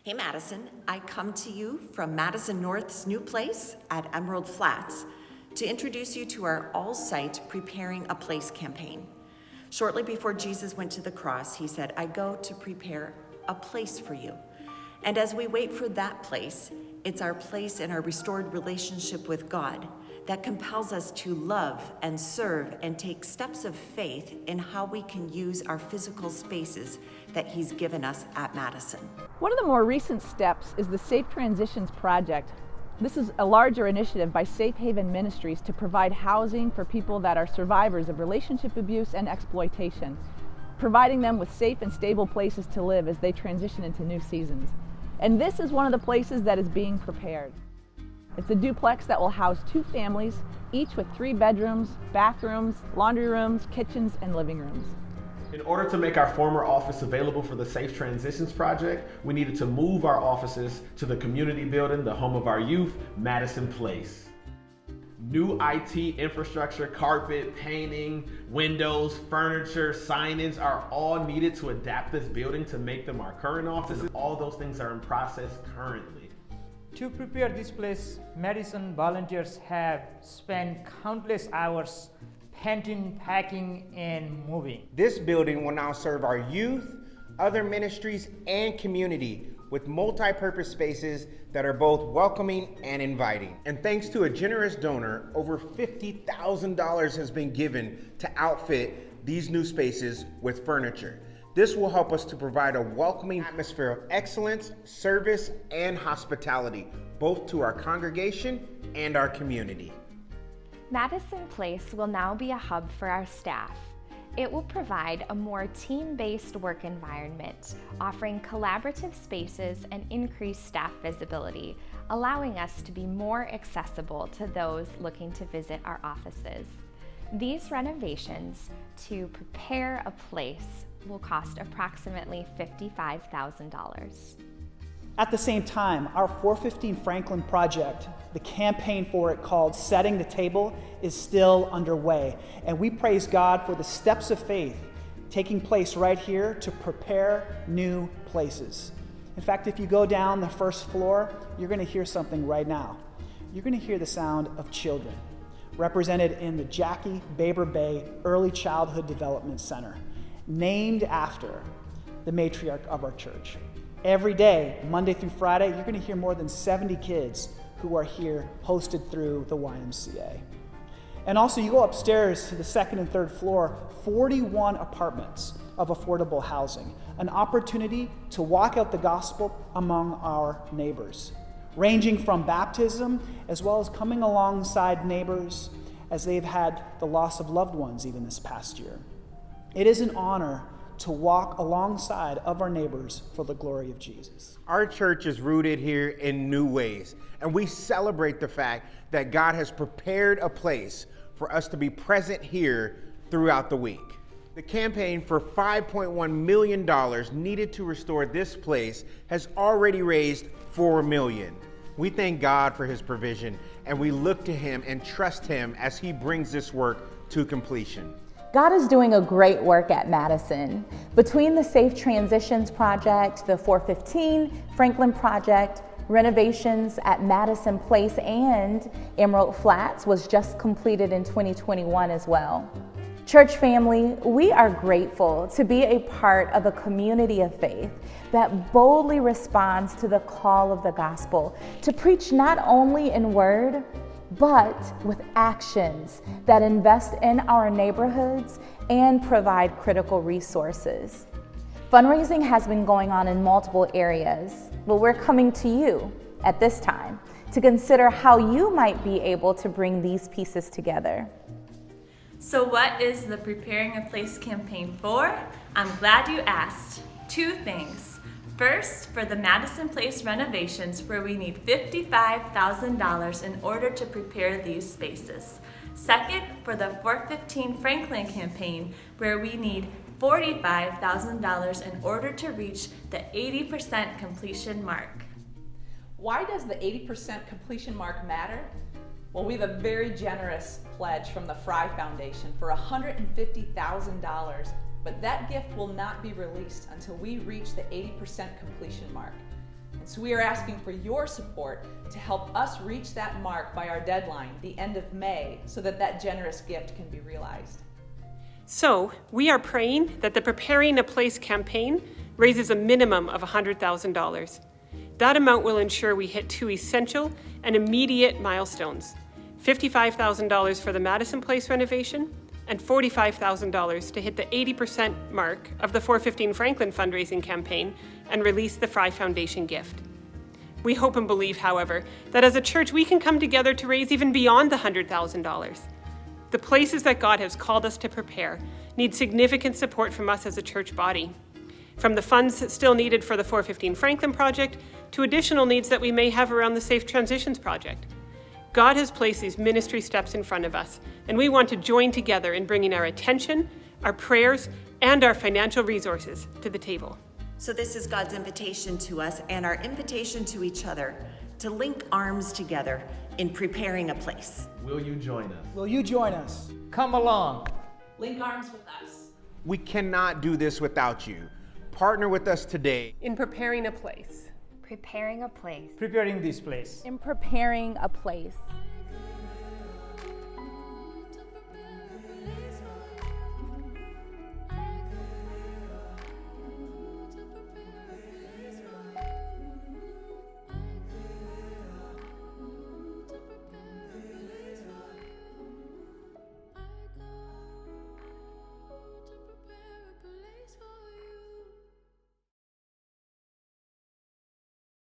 Hey Madison, I come to you from Madison North's new place at Emerald Flats to introduce you to our all-site Preparing a Place campaign. Shortly before Jesus went to the cross, he said, "I go to prepare a place for you." And as we wait for that place, it's our place in our restored relationship with God that compels us to love and serve and take steps of faith in how we can use our physical spaces that he's given us at Madison. One of the more recent steps is the Safe Transitions Project. This is a larger initiative by Safe Haven Ministries to provide housing for people that are survivors of relationship abuse and exploitation, providing them with safe and stable places to live as they transition into new seasons. And this is one of the places that is being prepared. It's a duplex that will house 2 families, each with 3 bedrooms, bathrooms, laundry rooms, kitchens, and living rooms. In order to make our former office available for the Safe Transitions Project, we needed to move our offices to the community building, the home of our youth, Madison Place. New IT infrastructure, carpet, painting, windows, furniture, signage are all needed to adapt this building to make them our current offices. All those things are in process currently. To prepare this place, Madison volunteers have spent countless hours painting, packing, and moving. This building will now serve our youth, other ministries, and community with multi-purpose spaces that are both welcoming and inviting. And thanks to a generous donor, over $50,000 has been given to outfit these new spaces with furniture. This will help us to provide a welcoming atmosphere of excellence, service, and hospitality, both to our congregation and our community. Madison Place will now be a hub for our staff. It will provide a more team-based work environment, offering collaborative spaces and increased staff visibility, allowing us to be more accessible to those looking to visit our offices. These renovations to prepare a place will cost approximately $55,000. At the same time, our 415 Franklin project, the campaign for it called Setting the Table, is still underway. And we praise God for the steps of faith taking place right here to prepare new places. In fact, if you go down the first floor, you're going to hear something right now. You're going to hear the sound of children, represented in the Jackie Baber Bay Early Childhood Development Center, named after the matriarch of our church. Every day, Monday through Friday, you're going to hear more than 70 kids who are here hosted through the YMCA. And also, you go upstairs to the 2nd and 3rd floor, 41 apartments of affordable housing, an opportunity to walk out the gospel among our neighbors, ranging from baptism as well as coming alongside neighbors as they've had the loss of loved ones even this past year. It is an honor to walk alongside of our neighbors for the glory of Jesus. Our church is rooted here in new ways, and we celebrate the fact that God has prepared a place for us to be present here throughout the week. The campaign for $5.1 million needed to restore this place has already raised $4 million. We thank God for his provision, and we look to him and trust him as he brings this work to completion. God is doing a great work at Madison. Between the Safe Transitions Project, the 415 Franklin Project, renovations at Madison Place and Emerald Flats was just completed in 2021 as well. Church family, we are grateful to be a part of a community of faith that boldly responds to the call of the gospel to preach not only in word, but with actions that invest in our neighborhoods and provide critical resources. Fundraising has been going on in multiple areas, but we're coming to you at this time to consider how you might be able to bring these pieces together. So what is the Preparing a Place campaign for? I'm glad you asked. 2 things. First, for the Madison Place renovations, where we need $55,000 in order to prepare these spaces. Second, for the 415 Franklin campaign, where we need $45,000 in order to reach the 80% completion mark. Why does the 80% completion mark matter? Well, we have a very generous pledge from the Fry Foundation for $150,000, but that gift will not be released until we reach the 80% completion mark. So we are asking for your support to help us reach that mark by our deadline, the end of May, so that that generous gift can be realized. So we are praying that the Preparing a Place campaign raises a minimum of $100,000. That amount will ensure we hit two essential and immediate milestones: $55,000 for the Madison Place renovation and $45,000 to hit the 80% mark of the 415 Franklin fundraising campaign and release the Fry Foundation gift. We hope and believe, however, that as a church we can come together to raise even beyond the $100,000. The places that God has called us to prepare need significant support from us as a church body. From the funds still needed for the 415 Franklin project to additional needs that we may have around the Safe Transitions project. God has placed these ministry steps in front of us, and we want to join together in bringing our attention, our prayers, and our financial resources to the table. So this is God's invitation to us and our invitation to each other to link arms together in preparing a place. Will you join us? Will you join us? Come along. Link arms with us. We cannot do this without you. Partner with us today. In preparing a place. Preparing a place. Preparing this place. In preparing a place.